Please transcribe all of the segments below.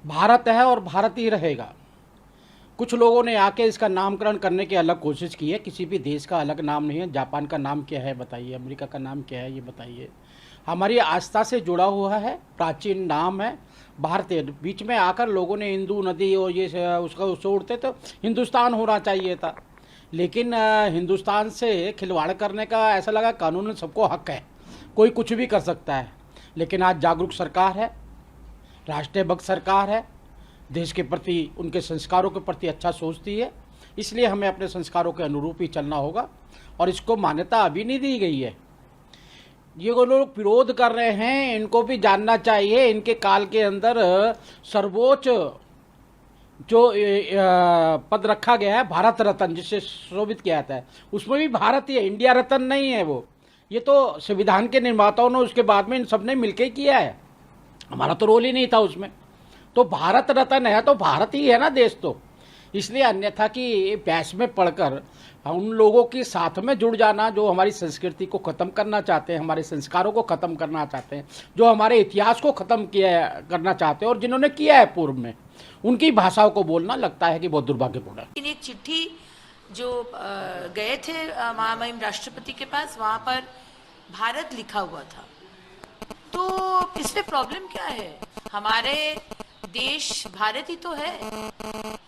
भारत है और भारत ही रहेगा। कुछ लोगों ने आके इसका नामकरण करने की अलग कोशिश की है। किसी भी देश का अलग नाम नहीं है। जापान का नाम क्या है बताइए, अमेरिका का नाम क्या है ये बताइए। हमारी आस्था से जुड़ा हुआ है, प्राचीन नाम है भारतीय। बीच में आकर लोगों ने हिंदू नदी और ये उसका छोड़ते तो हिंदुस्तान होना चाहिए था। लेकिन हिंदुस्तान से खिलवाड़ करने का ऐसा लगा कानून में सबको हक है, कोई कुछ भी कर सकता है। लेकिन आज जागरूक सरकार है, राष्ट्रीय भक्त सरकार है, देश के प्रति उनके संस्कारों के प्रति अच्छा सोचती है। इसलिए हमें अपने संस्कारों के अनुरूप ही चलना होगा और इसको मान्यता अभी नहीं दी गई है। ये वो लोग विरोध कर रहे हैं, इनको भी जानना चाहिए इनके काल के अंदर सर्वोच्च जो पद रखा गया है भारत रत्न, जिसे शोभित किया जाता है, उसमें भी भारत ही है, इंडिया रत्न नहीं है वो। ये तो संविधान के निर्माताओं ने उसके बाद में इन सबने मिलकर किया है, हमारा तो रोल ही नहीं था उसमें। तो भारत रत्न है तो भारत ही है ना देश तो। इसलिए अन्यथा कि बैस में पढ़कर उन लोगों के साथ में जुड़ जाना जो हमारी संस्कृति को ख़त्म करना चाहते हैं, हमारे संस्कारों को ख़त्म करना चाहते हैं, जो हमारे इतिहास को ख़त्म किया करना चाहते हैं और जिन्होंने किया है पूर्व में, उनकी भाषाओं को बोलना लगता है कि बहुत दुर्भाग्यपूर्ण है। लेकिन एक चिट्ठी जो गए थे महामहिम राष्ट्रपति के पास, वहां पर भारत लिखा हुआ था। तो इसमें प्रॉब्लम क्या है? हमारे देश भारत ही तो है।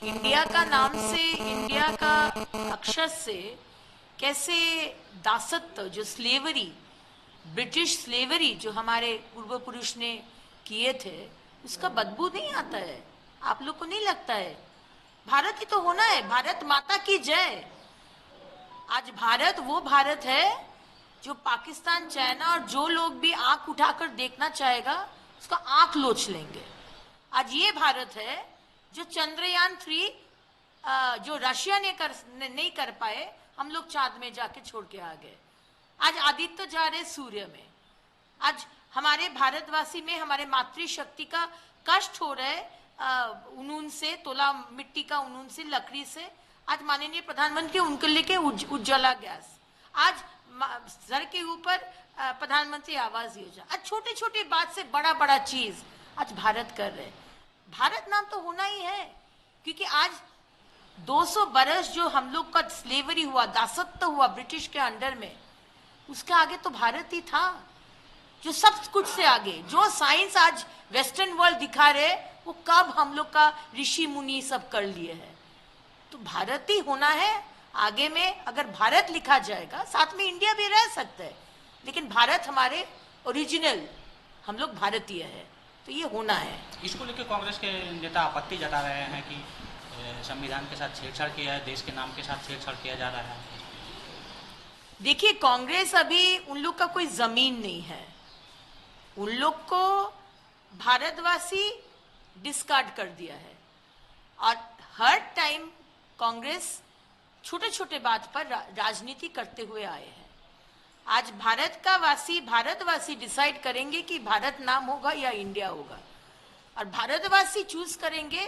इंडिया का नाम से, इंडिया का अक्षर से कैसे दासत्व, जो स्लेवरी, ब्रिटिश स्लेवरी जो हमारे पूर्व पुरुष ने किए थे, उसका बदबू नहीं आता है? आप लोग को नहीं लगता है? भारत ही तो होना है। भारत माता की जय। आज भारत वो भारत है जो पाकिस्तान, चाइना और जो लोग भी आंख उठाकर देखना चाहेगा उसका आंख लोच लेंगे। आज ये भारत है जो चंद्रयान 3 जो रशिया ने नहीं कर पाए, हम लोग चांद में जाके छोड़ के आ गए। आज आदित्य जा रहे सूर्य में। आज हमारे भारतवासी में हमारे मातृशक्ति का कष्ट हो रहा है, उनून से, तोला मिट्टी का उनून से, लकड़ी से। आज माननीय प्रधानमंत्री उनके लेके उज्ज्वला गैस, आज सर के ऊपर प्रधानमंत्री आवास योजना। आज छोटे छोटे बात से बड़ा बड़ा चीज आज भारत कर रहे। भारत नाम तो होना ही है, क्योंकि आज 200 बरस जो हम लोग का स्लेवरी हुआ, दासत्व हुआ ब्रिटिश के अंडर में, उसके आगे तो भारत ही था जो सब कुछ से आगे। जो साइंस आज वेस्टर्न वर्ल्ड दिखा रहे, वो कब हम लोग का ऋषि मुनि सब कर लिए हैं। तो भारत ही होना है आगे में। अगर भारत लिखा जाएगा, साथ में इंडिया भी रह सकता है, लेकिन भारत हमारे ओरिजिनल, हम लोग भारतीय है, तो ये होना है। इसको लेकर कांग्रेस के नेता आपत्ति जता रहे हैं कि संविधान के साथ छेड़छाड़ किया है, देश के नाम के साथ छेड़छाड़ किया जा रहा है। देखिए, कांग्रेस अभी उन लोग का कोई जमीन नहीं है। उन लोग को भारतवासी डिस्कार्ड कर दिया है और हर टाइम कांग्रेस छोटे छोटे बात पर राजनीति करते हुए आए हैं। आज भारतवासी डिसाइड करेंगे कि भारत नाम होगा या इंडिया होगा, और भारतवासी चूज करेंगे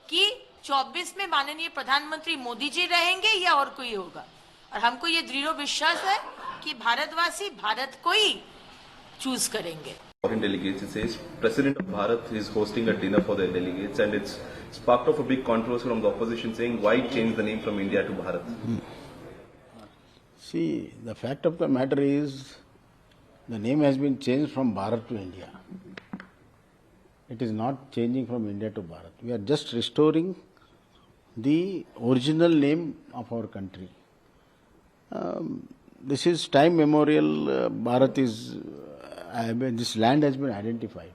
कि 24 में माननीय प्रधानमंत्री मोदी जी रहेंगे या और कोई होगा। और हमको ये दृढ़ विश्वास है कि भारतवासी भारत को ही चूज करेंगे। Foreign delegates, it says President of Bharat is hosting a dinner for the delegates, and it's sparked off a big controversy from the opposition saying why change the name from India to Bharat. See, the fact of the matter is the name has been changed from Bharat to India. It is not changing from India to Bharat. We are just restoring the original name of our country. This is time memorial. Bharat is this land has been identified.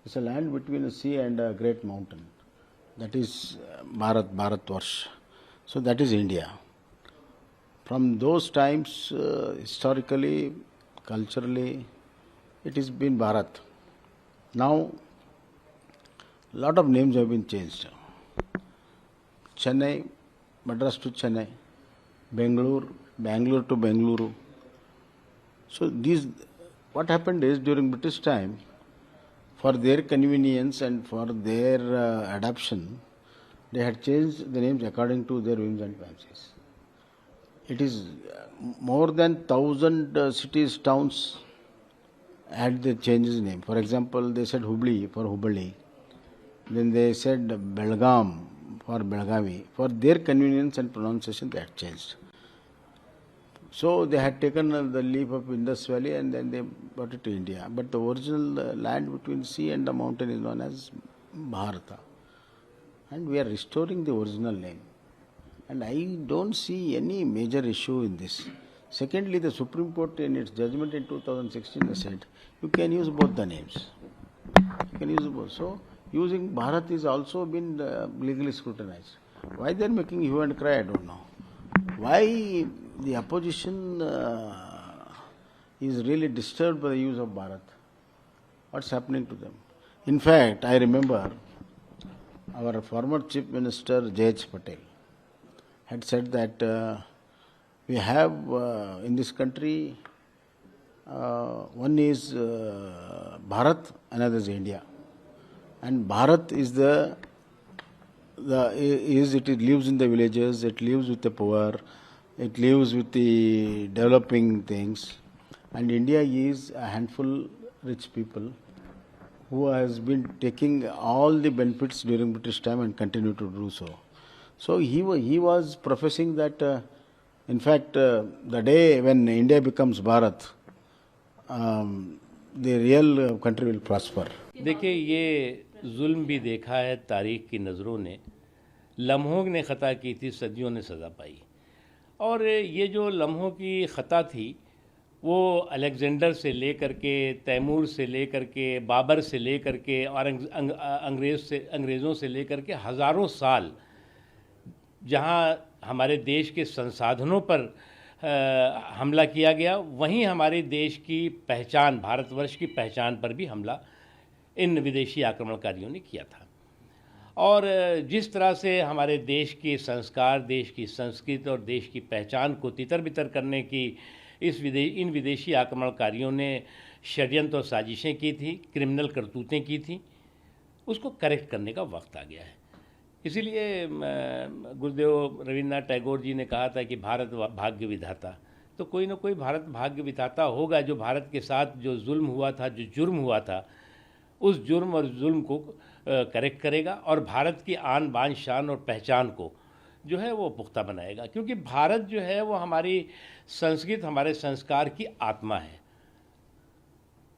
It's a land between a sea and a great mountain. That is Bharatvarsh. So that is India. From those times, historically, culturally, it has been Bharat. Now, a lot of names have been changed. Chennai, Madras to Chennai, Bangalore to Bengaluru. So what happened is, during British time, for their convenience and for their adoption, they had changed the names according to their whims and fancies. It is more than 1,000 cities, towns had the changes name. For example, they said Hubli for Hubballi. then they said Belgaum for Belgavi. For their convenience and pronunciation, they had changed. So they had taken the leaf of Indus Valley and then they brought it to India. But the original land between sea and the mountain is known as Bharata. And we are restoring the original name. And I don't see any major issue in this. Secondly, the Supreme Court in its judgment in 2016 has said you can use both the names. You can use both. So using Bharat is also been legally scrutinized. Why they are making hue and cry, I don't know. Why the opposition is really disturbed by the use of Bharat? What's happening to them? In fact, I remember our former Chief Minister J.H. Patel had said that we have in this country one is Bharat, another is India, and Bharat is it lives in the villages, it lives with the poor, it lives with the developing things, and India is a handful rich people who has been taking all the benefits during British time and continue to do so. So he was professing that in fact the day when India becomes Bharat, the real country will prosper. देखिए, ये जुल्म भी देखा है तारीख की नज़रों ने, लम्हों ने ख़ता की थी, सदियों ने सज़ा पाई। और ये जो लम्हों की ख़ता थी वो अलेक्जेंडर से लेकर के, तैमूर से लेकर के, बाबर से लेकर के और अंग्रेज़ों से लेकर के हज़ारों साल जहाँ हमारे देश के संसाधनों पर हमला किया गया, वहीं हमारे देश की पहचान, भारतवर्ष की पहचान पर भी हमला इन विदेशी आक्रमणकारियों ने किया था। और जिस तरह से हमारे देश के संस्कार, देश की संस्कृति और देश की पहचान को तितर-बितर करने की इन विदेशी आक्रमणकारियों ने षड्यंत्र और साजिशें की थी, क्रिमिनल करतूतें की थी, उसको करेक्ट करने का वक्त आ गया है। इसीलिए गुरुदेव रविन्द्रनाथ टैगोर जी ने कहा था कि भारत भाग्य विधाता, तो कोई ना कोई भारत भाग्य विधाता होगा जो भारत के साथ जो जुल्म हुआ था, जो जुर्म हुआ था, उस जुर्म और जुल्म को करेक्ट करेगा और भारत की आन बान शान और पहचान को जो है वो पुख्ता बनाएगा। क्योंकि भारत जो है वो हमारी संस्कृति, हमारे संस्कार की आत्मा है।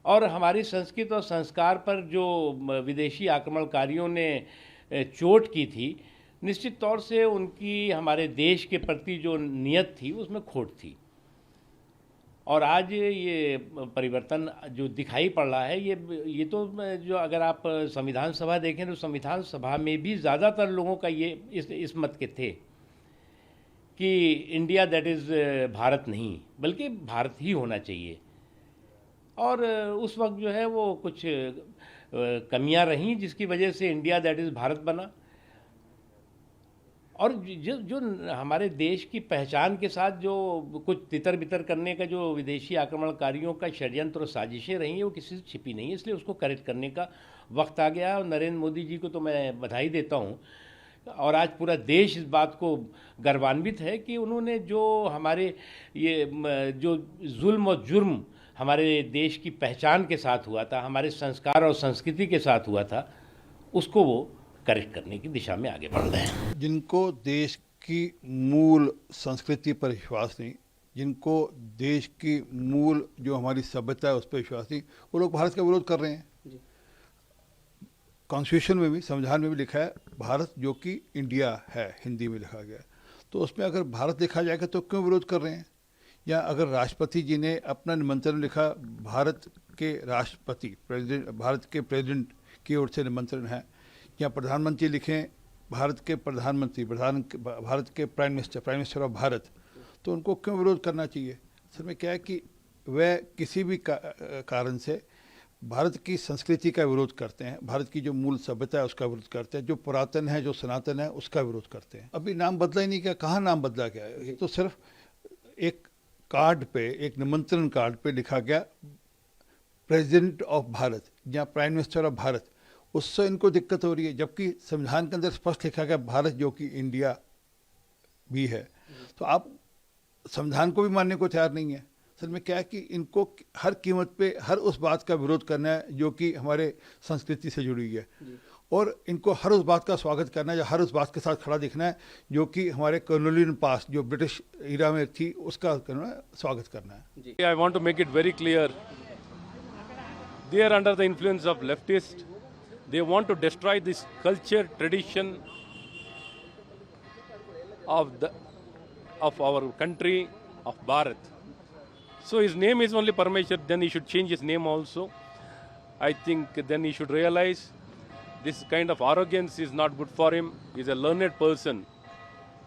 और हमारी संस्कृति और संस्कार पर जो विदेशी आक्रमणकारियों ने चोट की थी, निश्चित तौर से उनकी हमारे देश के प्रति जो नियत थी उसमें खोट थी। और आज ये परिवर्तन जो दिखाई पड़ रहा है, ये तो जो अगर आप संविधान सभा देखें तो संविधान सभा में भी ज़्यादातर लोगों का ये इस मत के थे कि इंडिया दैट इज़ भारत नहीं, बल्कि भारत ही होना चाहिए। और उस वक्त जो है वो कुछ कमियां रहीं जिसकी वजह से इंडिया दैट इज़ भारत बना। और जो हमारे देश की पहचान के साथ जो कुछ तितर बितर करने का जो विदेशी आक्रमणकारियों का षड्यंत्र और साजिशें रही हैं वो किसी से छिपी नहीं है, इसलिए उसको करेक्ट करने का वक्त आ गया। और नरेंद्र मोदी जी को तो मैं बधाई देता हूँ और आज पूरा देश इस बात को गर्वान्वित है कि उन्होंने जो हमारे ये जो जुल्म और जुर्म हमारे देश की पहचान के साथ हुआ था, हमारे संस्कार और संस्कृति के साथ हुआ था, उसको वो करेक्ट करने की दिशा में आगे बढ़ रहे हैं। जिनको देश की मूल संस्कृति पर विश्वास नहीं, जिनको देश की मूल जो हमारी सभ्यता है उस पर विश्वास नहीं, वो लोग भारत का विरोध कर रहे हैं। कॉन्स्टिट्यूशन में भी, संविधान में भी लिखा है भारत जो कि इंडिया है, हिंदी में लिखा गया। तो उसमें अगर भारत लिखा जाएगा तो क्यों विरोध कर रहे हैं? या अगर राष्ट्रपति जी ने अपना निमंत्रण लिखा, भारत के राष्ट्रपति प्रेसिडेंट, भारत के प्रेसिडेंट की ओर से निमंत्रण है, या प्रधानमंत्री लिखें भारत के प्रधानमंत्री, भारत के प्राइम मिनिस्टर ऑफ भारत, तो उनको क्यों विरोध करना चाहिए? असल में क्या है कि वह किसी भी कारण से भारत की संस्कृति का विरोध करते हैं, भारत की जो मूल सभ्यता है उसका विरोध करते हैं, जो पुरातन है, जो सनातन है उसका विरोध करते हैं। अभी नाम बदला ही नहीं क्या? कहाँ नाम बदला गया है? तो सिर्फ एक कार्ड पे, एक निमंत्रण कार्ड पे लिखा गया प्रेसिडेंट ऑफ भारत या प्राइम मिनिस्टर ऑफ भारत, उससे इनको दिक्कत हो रही है। जबकि संविधान के अंदर स्पष्ट लिखा गया भारत जो कि इंडिया भी है। तो आप संविधान को भी मानने को तैयार नहीं है। असल में क्या है कि इनको हर कीमत पे हर उस बात का विरोध करना है जो कि हमारे संस्कृति से जुड़ी है। और इनको हर उस बात का स्वागत करना है या हर उस बात के साथ खड़ा दिखना है जो कि हमारे कॉलोनियल पास्ट जो ब्रिटिश इरा में थी उसका स्वागत करना है। I want to make it very clear. They are under the influence of leftists. They want to destroy this culture, tradition of our country, of Bharat. So his name is only Parameshwar, then he should change his name also. I think then he should realize this kind of arrogance is not good for him. He's a learned person.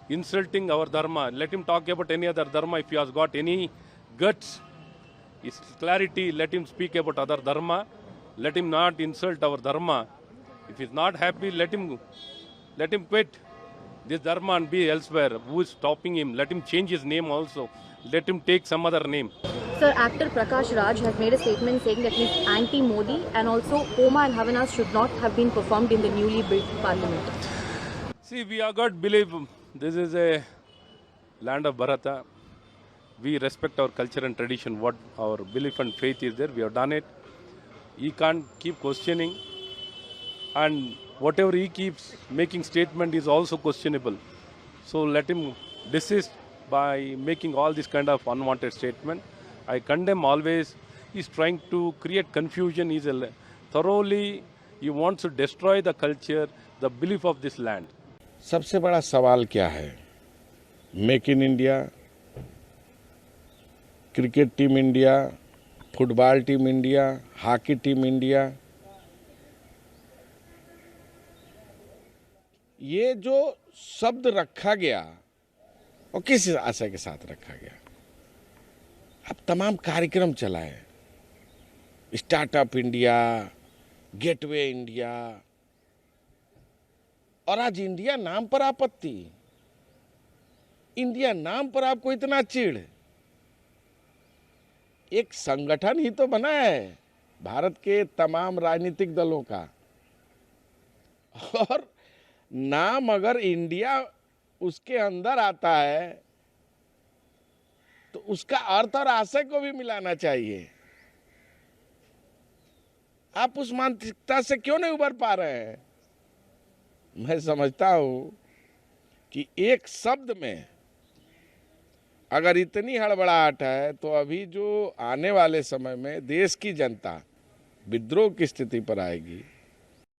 Insulting our dharma. Let him talk about any other dharma if he has got any guts, his clarity, let him speak about other dharma. Let him not insult our dharma. If he's not happy, let him quit this dharma and be elsewhere. Who is stopping him? Let him change his name also. Let him take some other name. Sir, actor Prakash Raj has made a statement saying that he's anti-Modi and also Homa and Havanas should not have been performed in the newly built parliament. See, we have got belief. This is a land of Bharata. We respect our culture and tradition. What our belief and faith is there, we have done it. He can't keep questioning. And whatever he keeps making statement is also questionable. So let him desist by making all this kind of unwanted statement. I condemn always. He's trying to create confusion. He wants to destroy the culture, the belief of this land. सबसे बड़ा सवाल क्या है? Make in India, cricket team India, football team India, hockey team India, ये जो शब्द रखा गया और किस आशय के साथ रखा गया? अब तमाम कार्यक्रम चलाए, स्टार्टअप इंडिया, गेटवे इंडिया, और आज इंडिया नाम पर आपत्ति, इंडिया नाम पर आपको इतना चिढ़। एक संगठन ही तो बना है भारत के तमाम राजनीतिक दलों का, और नाम अगर इंडिया उसके अंदर आता है तो उसका अर्थ और आशय को भी मिलाना चाहिए। आप उस मानसिकता से क्यों नहीं उबर पा रहे हैं? मैं समझता हूं कि एक शब्द में अगर इतनी हड़बड़ाहट है तो अभी जो आने वाले समय में देश की जनता विद्रोह की स्थिति पर आएगी।